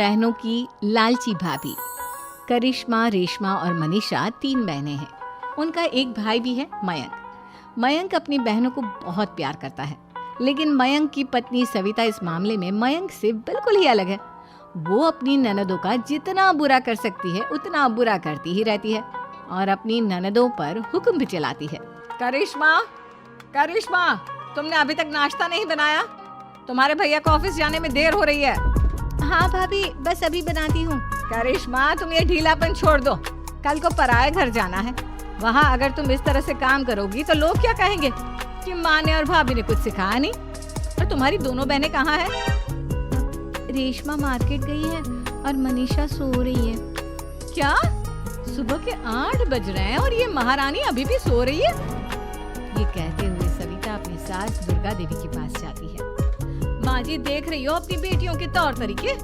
बहनों की लालची भाभी। करिश्मा, रेशमा और मनीषा 3 बहनें हैं। उनका एक भाई भी है, मयंक। मयंक अपनी बहनों को बहुत प्यार करता है, लेकिन मयंक की पत्नी सविता इस मामले में मयंक से बिल्कुल ही अलग है। वो अपनी ननदों का जितना बुरा कर सकती है उतना बुरा करती ही रहती है और अपनी ननदों पर हुक्म भी चलाती है। करिश्मा, करिश्मा, तुमने अभी तक नाश्ता नहीं बनाया? तुम्हारे भैया को ऑफिस जाने में देर हो रही है। हाँ भाभी, बस अभी बनाती हूँ। करिश्मा, तुम ये ढीलापन छोड़ दो। कल को पराये घर जाना है। वहाँ अगर तुम इस तरह से काम करोगी तो लोग क्या कहेंगे कि माँ ने और भाभी ने कुछ सिखाया नहीं। और तुम्हारी दोनों बहनें कहाँ हैं? रेशमा मार्केट गई है और मनीषा सो रही है। क्या? सुबह के 8 बज रहे हैं और ये महारानी अभी भी सो रही है? ये कहते हुए सविता अपनी सास दुर्गा देवी के पास जाती है। माँ जी, देख रही हो अपनी बेटियों के तौर तरीके?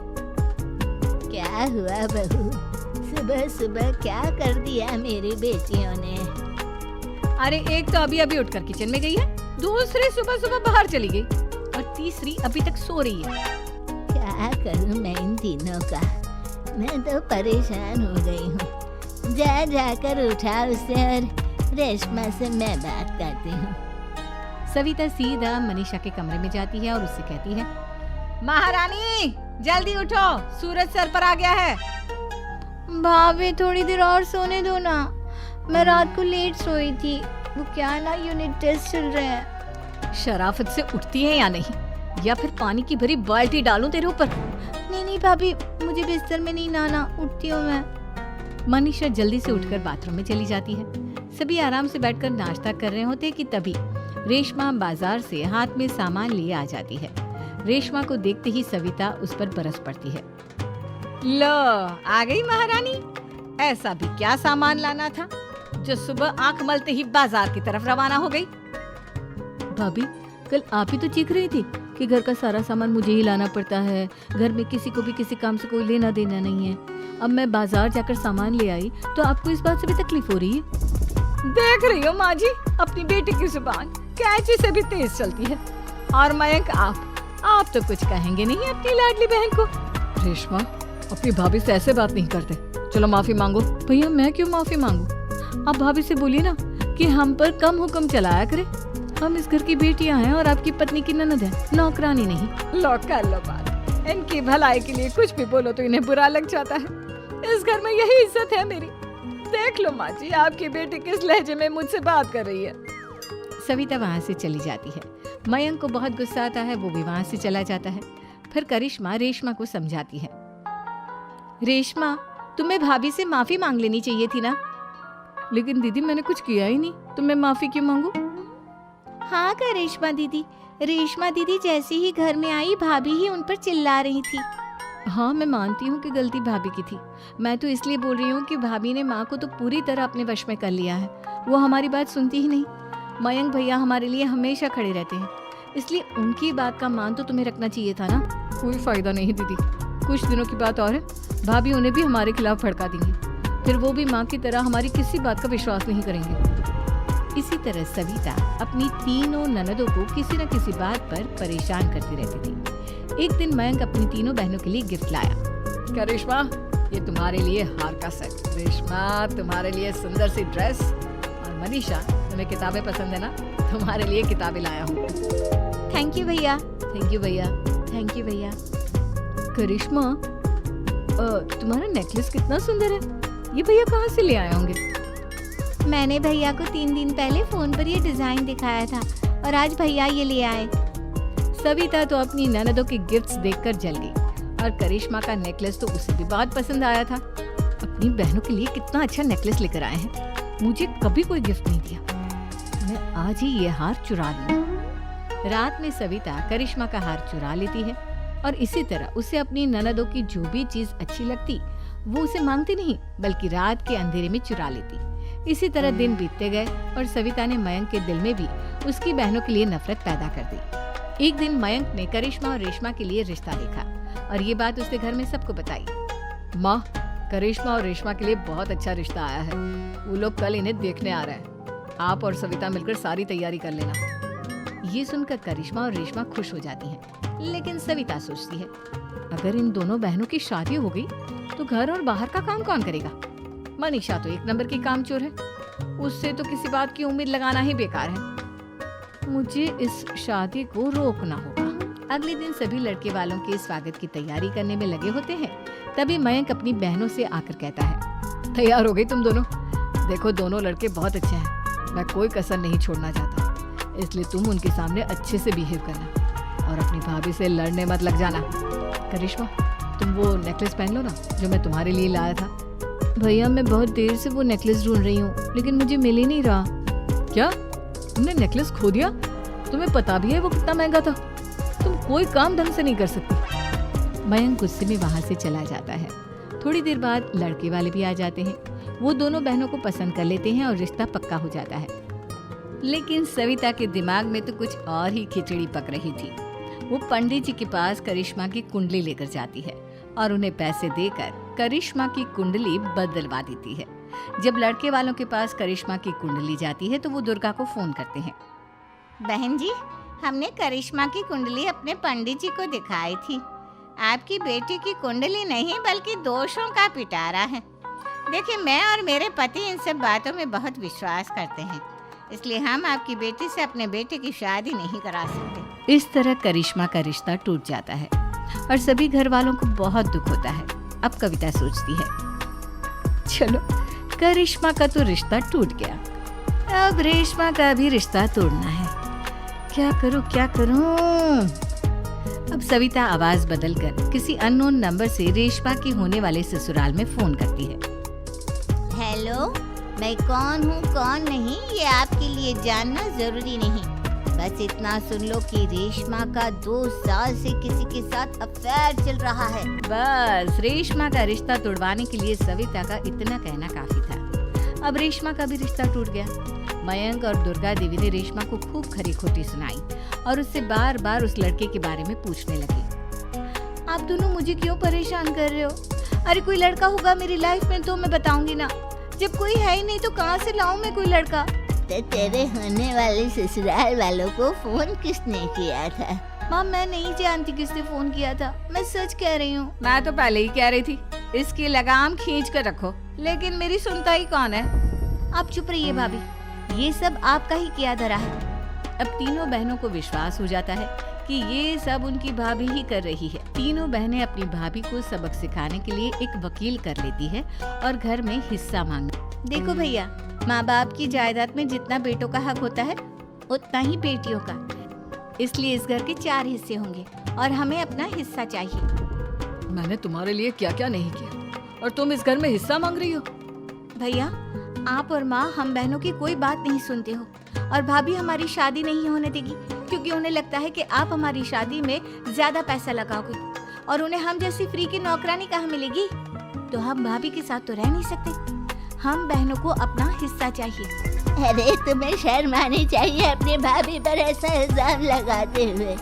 क्या हुआ बहू, सुबह सुबह क्या कर दिया मेरी बेटियों ने? अरे एक तो अभी अभी उठकर किचन में गई है, दूसरी सुबह सुबह बाहर चली गई और तीसरी अभी तक सो रही है। क्या करूं मैं इन तीनों का? मैं तो परेशान हो गई हूँ। जा जाकर उठा उसे और रेशमा से मैं बात करती हूँ। सविता सीधा मनीषा के कमरे में जाती है और उससे कहती है, महारानी जल्दी उठो, सूरज सर पर आ गया है। भाभी थोड़ी देर और सोने दो ना, मैं रात को लेट सोई थी। वो क्या ना, यूनिट टेस्ट चल रहे हैं। शराफत से उठती है या नहीं, या फिर पानी की भरी बाल्टी डालूं तेरे ऊपर? नहीं भाभी, मुझे बिस्तर में नहीं नहाना, उठती हूँ मैं। मनीषा जल्दी से उठकर बाथरूम में चली जाती है। सभी आराम से बैठकर नाश्ता कर रहे होते कि तभी रेशमा बाजार से हाथ में सामान लिए आ जाती है। रेशमा को देखते ही सविता उस पर बरस पड़ती है। लो, आ गई महारानी। ऐसा भी क्या सामान लाना था जो सुबह आंख मलते ही बाजार की तरफ रवाना हो गई? भाभी, कल आप ही तो चीख रही थी कि घर का सारा सामान मुझे ही लाना पड़ता है, घर में किसी को भी किसी काम से कोई लेना देना नहीं है। अब मैं बाजार जाकर सामान ले आई तो आपको इस बात से भी तकलीफ हो रही है? देख रही हो माँ जी, अपनी बेटी की जुबान कैंची से भी तेज चलती है। और मयंक, आप तो कुछ कहेंगे नहीं अपनी लाडली बहन को? रेशमा, अपनी भाभी से ऐसे बात नहीं करते। चलो माफी मांगो। भैया, मैं क्यों माफी मांगू? आप भाभी से बोलिए ना कि हम पर कम हुक्म चलाया करे। हम इस घर की बेटियां हैं और आपकी पत्नी की ननद है, नौकरानी नहीं। लो कर लो बात। इनकी भलाई के लिए कुछ भी बोलो तो इन्हें बुरा लग जाता है। इस घर में यही इज्जत है मेरी। देख लो माँ जी, आपकी बेटी किस लहजे में मुझसे बात कर रही है। सविता वहाँ से चली जाती है। मयंक को बहुत गुस्सा आता है, वो भी वहाँ से चला जाता है। फिर करिश्मा रेशमा को समझाती है, रेशमा, तुम्हें भाभी से माफी मांग लेनी चाहिए थी ना। लेकिन दीदी, मैंने कुछ किया ही नहीं, तो मैं माफी क्यों मांगू? हाँ करिश्मा दीदी, रेशमा दीदी जैसे ही घर में आई भाभी ही उन पर चिल्ला रही थी। हाँ, मैं मानती हूँ कि गलती भाभी की थी। मैं तो इसलिए बोल रही हूँ कि भाभी ने माँ को तो पूरी तरह अपने वश में कर लिया है। वो हमारी बात सुनती ही नहीं। मयंक भैया हमारे लिए हमेशा खड़े रहते हैं, इसलिए उनकी बात का मान तो तुम्हें रखना चाहिए था ना। कोई फायदा नहीं दीदी, कुछ दिनों की बात और है, भाभी उन्हें भी हमारे खिलाफ भड़का देंगी। फिर वो भी माँ की तरह हमारी किसी बात का विश्वास नहीं करेंगे। इसी तरह सविता अपनी तीनों ननदों को किसी न किसी बात पर परेशान करती रहती थी। एक दिन मयंक अपनी तीनों बहनों के लिए गिफ्ट लाया। क्या रेशमा, ये तुम्हारे लिए हार का सेट। रेशमा, तुम्हारे लिए सुंदर सी ड्रेस। और मनीषा, तुम्हें किताबें पसंद है ना, तुम्हारे लिए किताबें लाया हूँ। थैंक यू भैया। थैंक यू भैया। थैंक यू भैया। करिश्मा, तुम्हारा नेकलेस कितना सुंदर है, ये भैया कहाँ से ले आए होंगे? मैंने भैया को 3 दिन पहले फोन पर ये डिजाइन दिखाया था और आज भैया ये ले आए। सविता तो अपनी ननदों के गिफ्ट्स देखकर जल गई और करिश्मा का नेकलेस तो उसे भी बहुत पसंद आया था। अपनी बहनों के लिए कितना अच्छा नेकलेस लेकर आए हैं, मुझे कभी कोई गिफ्ट नहीं दिया। मैं आज ही ये हार चुरा लूं। रात में सविता करिश्मा का हार चुरा लेती है और इसी तरह उसे अपनी ननदों की जो भी चीज अच्छी लगती वो उसे मांगती नहीं, बल्कि रात के अंधेरे में चुरा लेती। इसी तरह दिन बीतते गए और सविता ने मयंक के दिल में भी उसकी बहनों के लिए नफरत पैदा कर दी। एक दिन मयंक ने करिश्मा और रेशमा के लिए रिश्ता देखा और ये बात उसने घर में सबको बताई। माँ, करिश्मा और रेशमा के लिए बहुत अच्छा रिश्ता आया है, वो लोग कल इन्हें देखने आ रहे हैं। आप और सविता मिलकर सारी तैयारी कर लेना। ये सुनकर करिश्मा और रेशमा खुश हो जाती हैं, लेकिन सविता सोचती है, अगर इन दोनों बहनों की शादी हो गई तो घर और बाहर का काम कौन करेगा? मनीषा तो एक नंबर की कामचोर है, उससे तो किसी बात की उम्मीद लगाना ही बेकार है। मुझे इस शादी को रोकना होगा। अगले दिन सभी लड़के वालों के स्वागत की तैयारी करने में लगे होते हैं। तभी मयंक अपनी बहनों से आकर कहता है, तैयार हो गई तुम दोनों? देखो दोनों लड़के बहुत अच्छे हैं, मैं कोई कसर नहीं छोड़ना चाहता, इसलिए तुम उनके सामने अच्छे से बिहेव करना और अपनी भाभी से लड़ने मत लग जाना। करिश्मा, तुम वो नेकलेस पहन लो ना जो मैं तुम्हारे लिए लाया था। भैया मैं बहुत देर से वो नेकलेस ढूंढ रही हूँ, लेकिन मुझे मिल ही नहीं रहा। क्या तुमने नेकलेस खो दिया? तुम्हें पता भी है वो कितना महंगा था? तुम कोई काम ढंग से नहीं कर सकती। मयंक गुस्से में वहां से चला जाता है। थोड़ी देर बाद लड़के वाले भी आ जाते हैं। वो दोनों बहनों को पसंद कर लेते हैं और रिश्ता पक्का हो जाता है। लेकिन सविता के दिमाग में तो कुछ और ही खिचड़ी पक रही थी। वो पंडित जी के पास करिश्मा की कुंडली लेकर जाती है और उन्हें पैसे देकर करिश्मा की कुंडली बदलवा देती है। जब लड़के वालों के पास करिश्मा की कुंडली जाती है तो वो दुर्गा को फोन करते हैं। बहन जी, हमने करिश्मा की कुंडली अपने पंडित जी को दिखाई थी। आपकी बेटी की कुंडली नहीं बल्कि दोषों का पिटारा है। देखिए, मैं और मेरे पति इन सब बातों में बहुत विश्वास करते हैं, इसलिए हम आपकी बेटी से अपने बेटे की शादी नहीं करा सकते। इस तरह करिश्मा का रिश्ता टूट जाता है और सभी घर वालों को बहुत दुख होता है। अब कविता सोचती है, चलो करिश्मा का तो रिश्ता टूट गया, अब रेशमा का भी रिश्ता तोड़ना है। क्या करूं? अब सविता आवाज बदलकर किसी अननोन नंबर से रेशमा की होने वाले ससुराल में फोन करती है। हेलो, मैं कौन हूँ कौन नहीं ये आपके लिए जानना जरूरी नहीं, बस इतना सुन लो कि रेशमा का 2 साल से किसी के साथ अफेयर चल रहा है। बस रेशमा का रिश्ता तोड़वाने के लिए सविता का इतना कहना काफी था। अब रेशमा का भी रिश्ता टूट गया। मयंक और दुर्गा देवी ने रेशमा को खूब खरी खोटी सुनाई और उससे बार बार उस लड़के के बारे में पूछने लगी। आप दोनों मुझे क्यों परेशान कर रहे हो? अरे कोई लड़का होगा मेरी लाइफ में तो मैं बताऊंगी ना, जब कोई है ही नहीं तो कहाँ से लाऊं मैं कोई लड़का? तो तेरे होने वाले ससुराल वालों को फोन किसने किया था? माँ मैं नहीं जानती किसने फोन किया था, मैं सच कह रही हूँ। मैं तो पहले ही कह रही थी इसकी लगाम खींच कर रखो, लेकिन मेरी सुनता ही कौन है। आप चुप रहिए भाभी, ये सब आपका ही किया धरा है। अब तीनों बहनों को विश्वास हो जाता है कि ये सब उनकी भाभी ही कर रही है। तीनों बहनें अपनी भाभी को सबक सिखाने के लिए एक वकील कर लेती है और घर में हिस्सा मांग। देखो भैया, माँ बाप की जायदाद में जितना बेटों का हक होता है उतना ही बेटियों का, इसलिए इस घर के 4 हिस्से होंगे और हमें अपना हिस्सा चाहिए। मैंने तुम्हारे लिए क्या क्या नहीं किया और तुम इस घर में हिस्सा मांग रही हो? भैया, आप और माँ हम बहनों की कोई बात नहीं सुनते हो और भाभी हमारी शादी नहीं होने देगी क्योंकि उन्हें लगता है कि आप हमारी शादी में ज्यादा पैसा लगाओगे और उन्हें हम जैसी फ्री की नौकरानी कहाँ मिलेगी। तो हम भाभी के साथ तो रह नहीं सकते, हम बहनों को अपना हिस्सा चाहिए। अरे तुम्हें शर्म आनी चाहिए अपने भाभी पर ऐसा इल्जाम लगाते हुए।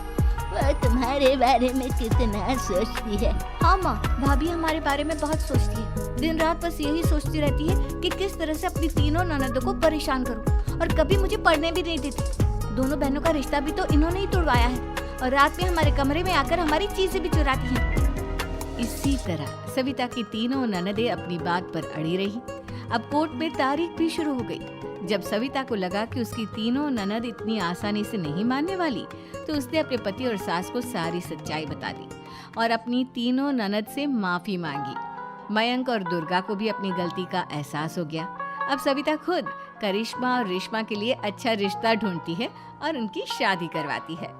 वो तुम्हारे बारे में कितना सोचती है। हाँ माँ, भाभी हमारे बारे में बहुत सोचती है, दिन रात बस यही सोचती रहती है कि किस तरह से अपनी तीनों ननदों को परेशान करूं और कभी मुझे पढ़ने भी नहीं देती। दोनों बहनों का रिश्ता भी तो इन्होंने ही तोड़वाया है और रात में हमारे कमरे में आकर हमारी चीजें भी चुराती हैं। इसी तरह सविता की तीनों ननदें अपनी बात पर अड़ी रही। अब कोर्ट में तारीख भी शुरू हो गई। जब सविता को लगा कि उसकी तीनों ननद इतनी आसानी से नहीं मानने वाली, तो उसने अपने पति और सास को सारी सच्चाई बता दी और अपनी तीनों ननद से माफी मांगी। मयंक और दुर्गा को भी अपनी गलती का एहसास हो गया। अब सविता खुद करिश्मा और रेशमा के लिए अच्छा रिश्ता ढूंढती है और उनकी शादी करवाती है।